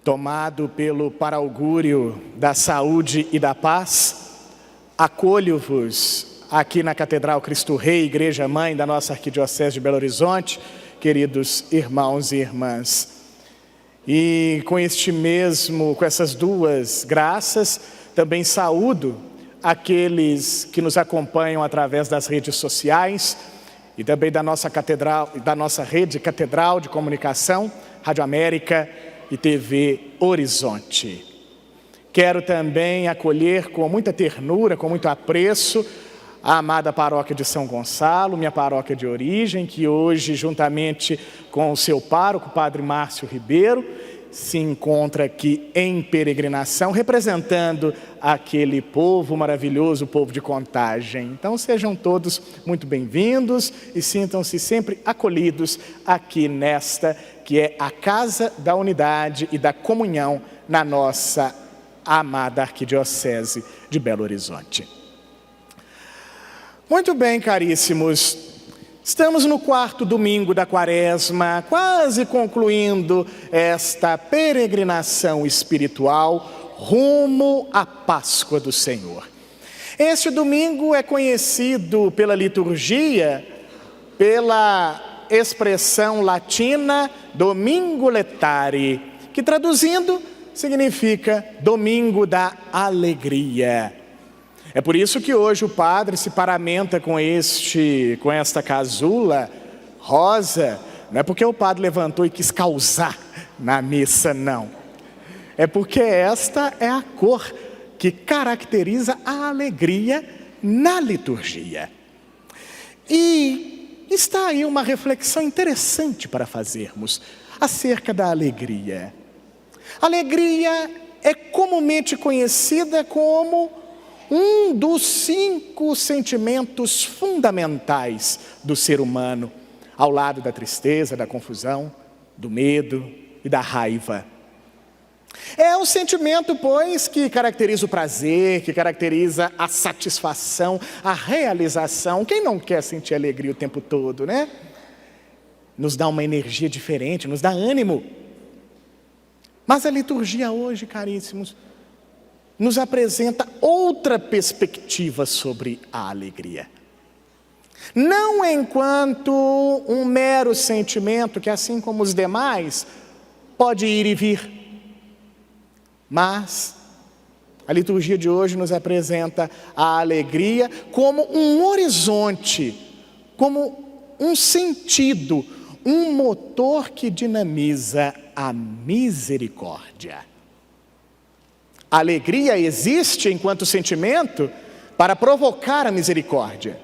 Tomado pelo paraugúrio da saúde e da paz, acolho-vos aqui na Catedral Cristo Rei, Igreja Mãe da nossa Arquidiocese de Belo Horizonte, queridos irmãos e irmãs. E com essas duas graças, também saúdo aqueles que nos acompanham através das redes sociais e também da nossa rede Catedral de Comunicação, Rádio América e TV Horizonte. Quero também acolher com muita ternura, com muito apreço, a amada paróquia de São Gonçalo, minha paróquia de origem, que hoje, juntamente com o seu pároco, Padre Márcio Ribeiro, se encontra aqui em peregrinação, representando aquele povo maravilhoso, o povo de Contagem. Então sejam todos muito bem-vindos e sintam-se sempre acolhidos aqui nesta, que é a Casa da Unidade e da Comunhão na nossa amada Arquidiocese de Belo Horizonte. Muito bem, caríssimos. Estamos no 4º domingo da Quaresma, quase concluindo esta peregrinação espiritual rumo à Páscoa do Senhor. Este domingo é conhecido pela liturgia, pela expressão latina Domingo Letare, que traduzindo significa Domingo da Alegria. É por isso que hoje o padre se paramenta com esta casula rosa. Não é porque o padre levantou e quis causar na missa, não. É porque esta é a cor que caracteriza a alegria na liturgia. E está aí uma reflexão interessante para fazermos acerca da alegria. Alegria é comumente conhecida como um dos 5 sentimentos fundamentais do ser humano, ao lado da tristeza, da confusão, do medo e da raiva. É o sentimento, pois, que caracteriza o prazer, que caracteriza a satisfação, a realização. Quem não quer sentir alegria o tempo todo, né? Nos dá uma energia diferente, nos dá ânimo. Mas a liturgia hoje, caríssimos, nos apresenta outra perspectiva sobre a alegria. Não enquanto um mero sentimento que, assim como os demais, pode ir e vir. Mas a liturgia de hoje nos apresenta a alegria como um horizonte, como um sentido, um motor que dinamiza a misericórdia. A alegria existe enquanto sentimento para provocar a misericórdia.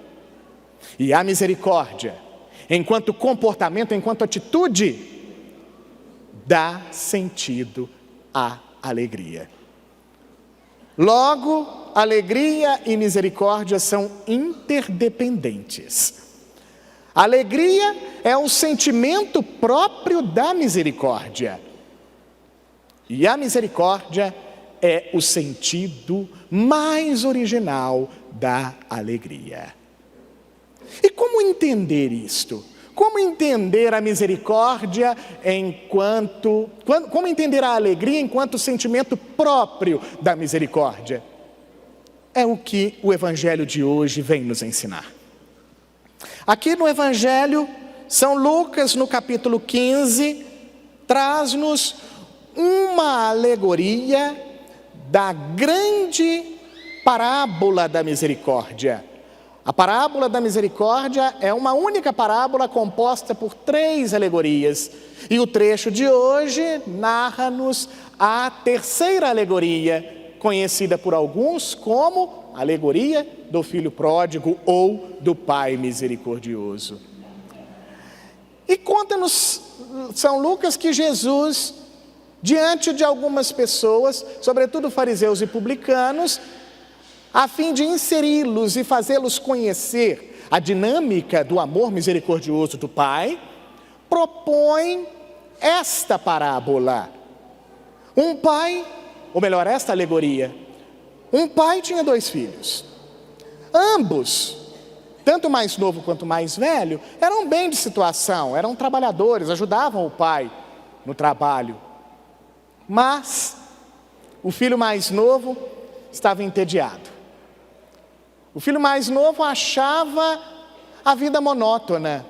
E a misericórdia, enquanto comportamento, enquanto atitude, dá sentido à alegria. Logo, alegria e misericórdia são interdependentes. Alegria é o sentimento próprio da misericórdia. E a misericórdia é o sentido mais original da alegria. E como entender isto? Como entender a misericórdia como entender a alegria enquanto sentimento próprio da misericórdia? É o que o Evangelho de hoje vem nos ensinar. Aqui no Evangelho, São Lucas, no capítulo 15, traz-nos uma alegoria da grande parábola da misericórdia. A parábola da misericórdia é uma única parábola composta por 3 alegorias. E o trecho de hoje narra-nos a 3ª alegoria, conhecida por alguns como alegoria do filho pródigo ou do pai misericordioso. E conta-nos São Lucas que Jesus, diante de algumas pessoas, sobretudo fariseus e publicanos, a fim de inseri-los e fazê-los conhecer a dinâmica do amor misericordioso do Pai, propõe esta parábola. Um pai, ou melhor, esta alegoria. Um pai tinha 2 filhos. Ambos, tanto mais novo quanto mais velho, eram bem de situação, eram trabalhadores, ajudavam o pai no trabalho. Mas o filho mais novo estava entediado. O filho mais novo achava a vida monótona.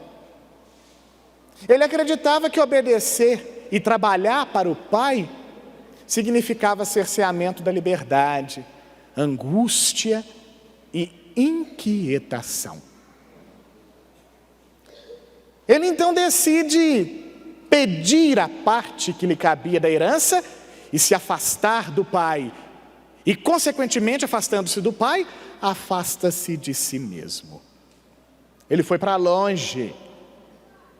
Ele acreditava que obedecer e trabalhar para o pai significava cerceamento da liberdade, angústia e inquietação. Ele então decide pedir a parte que lhe cabia da herança e se afastar do pai. E, consequentemente, afastando-se do pai, afasta-se de si mesmo. Ele foi para longe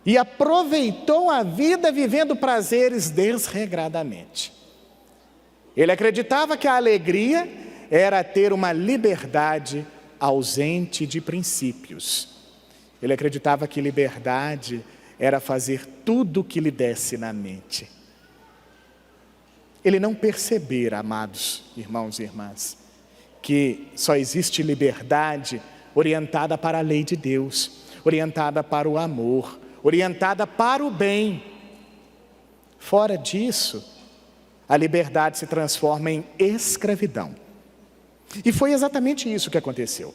e aproveitou a vida vivendo prazeres desregradamente. Ele acreditava que a alegria era ter uma liberdade ausente de princípios. Ele acreditava que liberdade era fazer tudo o que lhe desse na mente. Ele não percebera, amados irmãos e irmãs, que só existe liberdade orientada para a lei de Deus, orientada para o amor, orientada para o bem. Fora disso, a liberdade se transforma em escravidão. E foi exatamente isso que aconteceu.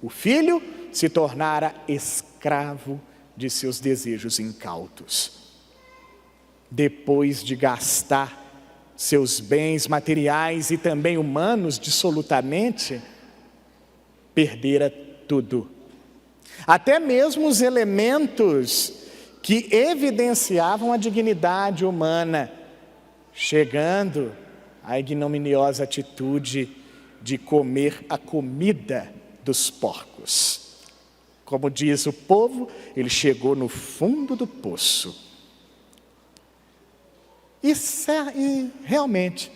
O filho se tornara escravo de seus desejos incautos. Depois de gastar seus bens materiais e também humanos dissolutamente, perdera tudo. Até mesmo os elementos que evidenciavam a dignidade humana, chegando à ignominiosa atitude de comer a comida dos porcos. Como diz o povo, ele chegou no fundo do poço. E realmente,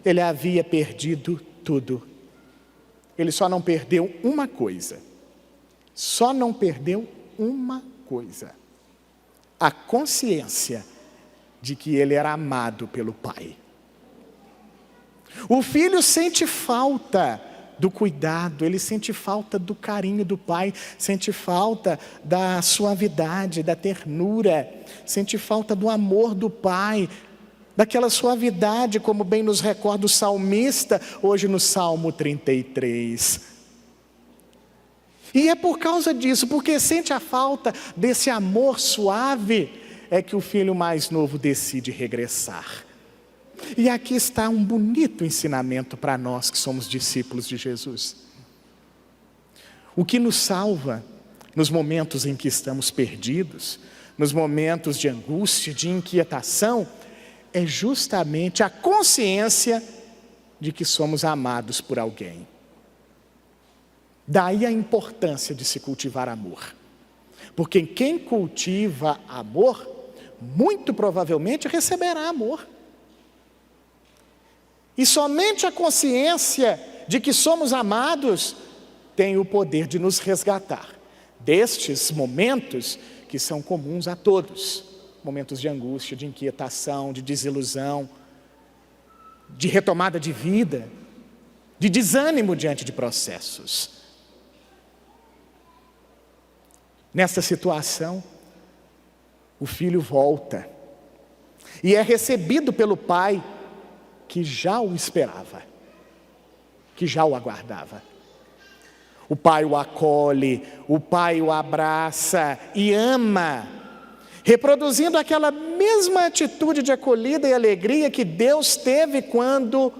ele havia perdido tudo. Ele só não perdeu uma coisa. Só não perdeu uma coisa. A consciência de que ele era amado pelo Pai. O filho sente falta do cuidado, ele sente falta do carinho do pai, sente falta da suavidade, da ternura, sente falta do amor do pai, daquela suavidade, como bem nos recorda o salmista, hoje no Salmo 33. E é por causa disso, porque sente a falta desse amor suave, é que o filho mais novo decide regressar. E aqui está um bonito ensinamento para nós que somos discípulos de Jesus. O que nos salva nos momentos em que estamos perdidos, nos momentos de angústia, de inquietação, é justamente a consciência de que somos amados por alguém. Daí a importância de se cultivar amor. Porque quem cultiva amor, muito provavelmente receberá amor. E somente a consciência de que somos amados tem o poder de nos resgatar destes momentos que são comuns a todos. Momentos de angústia, de inquietação, de desilusão, de retomada de vida, de desânimo diante de processos. Nessa situação, o filho volta e é recebido pelo pai, que já o esperava, que já o aguardava. O pai o acolhe, o pai o abraça e ama, reproduzindo aquela mesma atitude de acolhida e alegria que Deus teve quando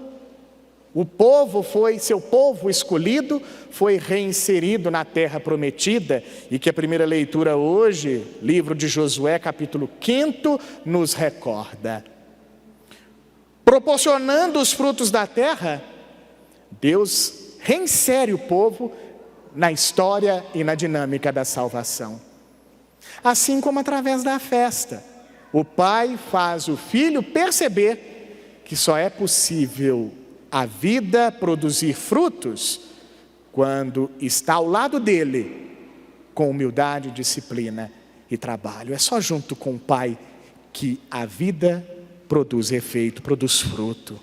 seu povo escolhido foi reinserido na terra prometida, e que a primeira leitura hoje, livro de Josué, capítulo 5, nos recorda. Proporcionando os frutos da terra, Deus reinsere o povo na história e na dinâmica da salvação. Assim como através da festa, o pai faz o filho perceber que só é possível a vida produzir frutos quando está ao lado dele, com humildade, disciplina e trabalho. É só junto com o pai que a vida produz efeito, produz fruto.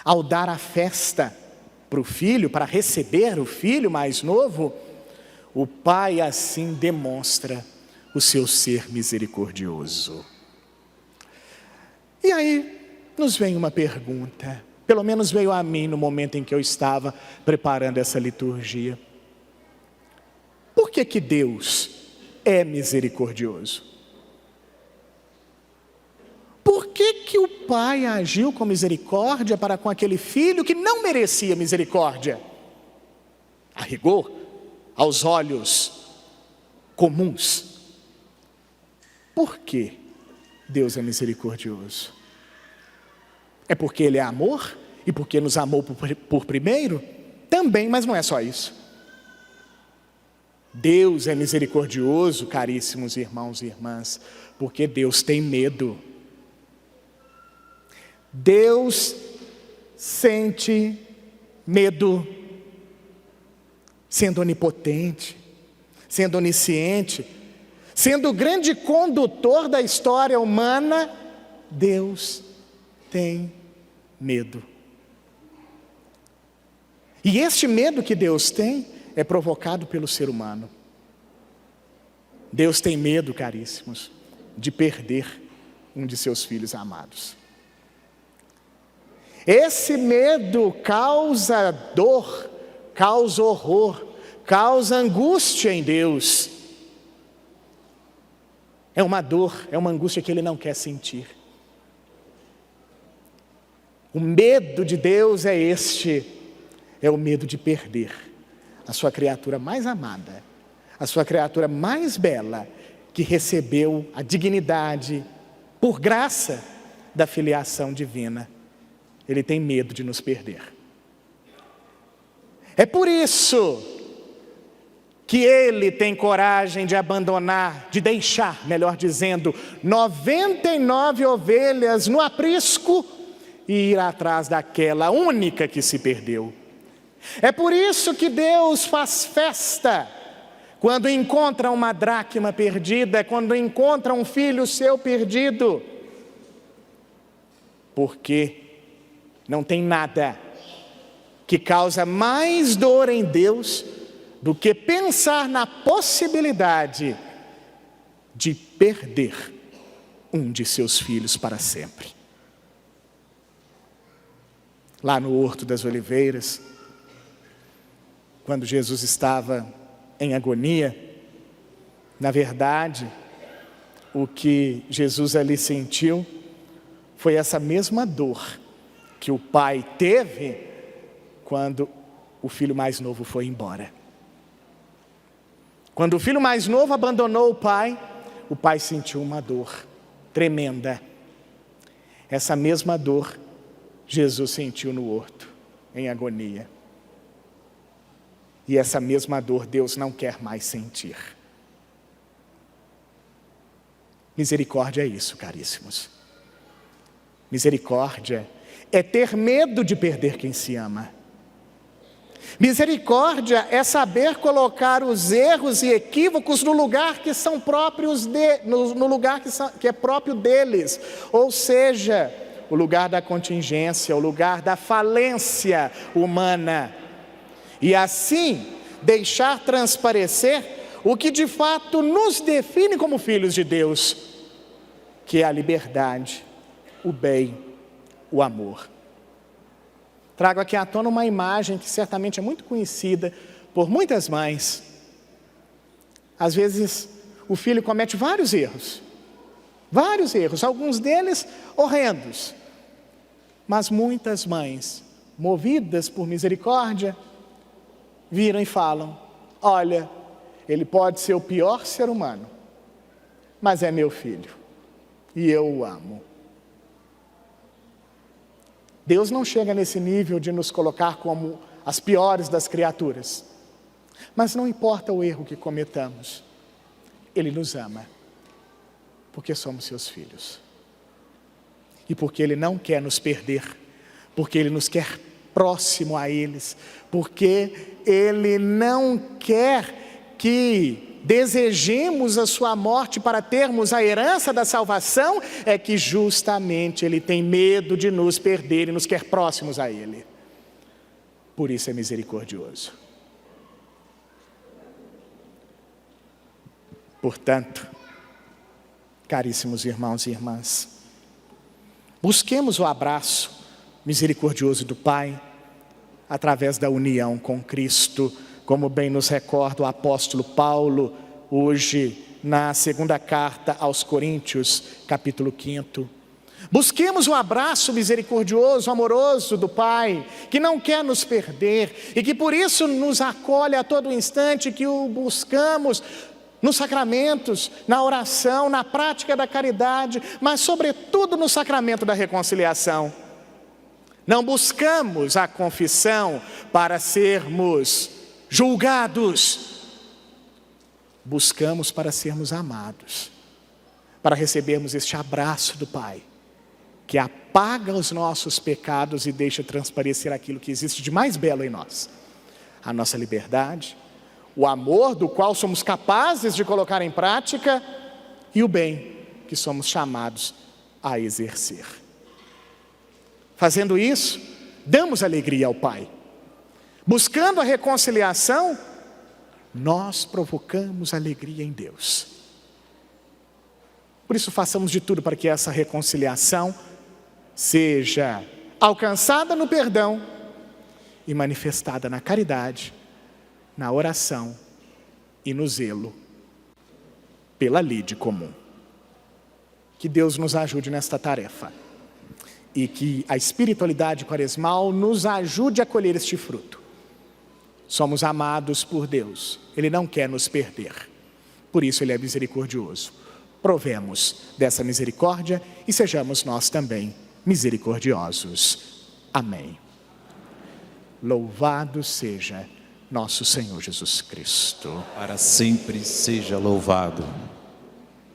Ao dar a festa para o filho, para receber o filho mais novo, o pai assim demonstra o seu ser misericordioso. E aí nos vem uma pergunta, pelo menos veio a mim no momento em que eu estava preparando essa liturgia. Por que que Deus é misericordioso? Por que que o pai agiu com misericórdia para com aquele filho que não merecia misericórdia? A rigor, aos olhos comuns. Por que Deus é misericordioso? É porque Ele é amor? E porque nos amou por primeiro? Também, mas não é só isso. Deus é misericordioso, caríssimos irmãos e irmãs, porque Deus tem medo. Deus sente medo, sendo onipotente, sendo onisciente, sendo o grande condutor da história humana. Deus tem medo. E este medo que Deus tem é provocado pelo ser humano. Deus tem medo, caríssimos, de perder um de seus filhos amados. Esse medo causa dor, causa horror, causa angústia em Deus. É uma dor, é uma angústia que Ele não quer sentir. O medo de Deus é este, é o medo de perder a sua criatura mais amada, a sua criatura mais bela, que recebeu a dignidade, por graça, da filiação divina. Ele tem medo de nos perder. É por isso que Ele tem coragem de abandonar, de deixar, melhor dizendo, 99 ovelhas no aprisco e ir atrás daquela única que se perdeu. É por isso que Deus faz festa quando encontra uma dracma perdida, quando encontra um filho seu perdido. Porque não tem nada que causa mais dor em Deus do que pensar na possibilidade de perder um de seus filhos para sempre. Lá no Horto das Oliveiras, quando Jesus estava em agonia, na verdade, o que Jesus ali sentiu foi essa mesma dor que o pai teve quando o filho mais novo foi embora. Quando o filho mais novo abandonou o pai sentiu uma dor tremenda. Essa mesma dor Jesus sentiu no horto, em agonia. E essa mesma dor Deus não quer mais sentir. Misericórdia é isso, caríssimos. Misericórdia é ter medo de perder quem se ama. Misericórdia é saber colocar os erros e equívocos no lugar que são próprios no lugar que é próprio deles, ou seja, o lugar da contingência, o lugar da falência humana. E assim deixar transparecer o que de fato nos define como filhos de Deus, que é a liberdade, o bem, o amor. Trago aqui à tona uma imagem que certamente é muito conhecida por muitas mães. Às vezes o filho comete vários erros, alguns deles horrendos. Mas muitas mães, movidas por misericórdia, viram e falam: olha, ele pode ser o pior ser humano, mas é meu filho e eu o amo. Deus não chega nesse nível de nos colocar como as piores das criaturas. Mas não importa o erro que cometamos, Ele nos ama, porque somos seus filhos. E porque Ele não quer nos perder, porque Ele nos quer próximo a eles, porque Ele não quer que desejemos a sua morte para termos a herança da salvação, é que justamente Ele tem medo de nos perder e nos quer próximos a Ele. Por isso é misericordioso. Portanto, caríssimos irmãos e irmãs, Busquemos o abraço misericordioso do Pai, através da união com Cristo, como bem nos recorda o apóstolo Paulo, hoje na segunda carta aos Coríntios, capítulo 5. Busquemos o abraço misericordioso, amoroso do Pai, que não quer nos perder e que por isso nos acolhe a todo instante, que o buscamos nos sacramentos, na oração, na prática da caridade, mas sobretudo no sacramento da reconciliação. Não buscamos a confissão para sermos julgados, buscamos para sermos amados, para recebermos este abraço do Pai, que apaga os nossos pecados e deixa transparecer aquilo que existe de mais belo em nós: a nossa liberdade, o amor do qual somos capazes de colocar em prática e o bem que somos chamados a exercer. Fazendo isso, damos alegria ao Pai. Buscando a reconciliação, nós provocamos alegria em Deus. Por isso, façamos de tudo para que essa reconciliação seja alcançada no perdão e manifestada na caridade, na oração e no zelo pela lide comum. Que Deus nos ajude nesta tarefa e que a espiritualidade quaresmal nos ajude a colher este fruto. Somos amados por Deus, Ele não quer nos perder, por isso Ele é misericordioso. Provemos dessa misericórdia e sejamos nós também misericordiosos. Amém. Louvado seja nosso Senhor Jesus Cristo. Para sempre seja louvado.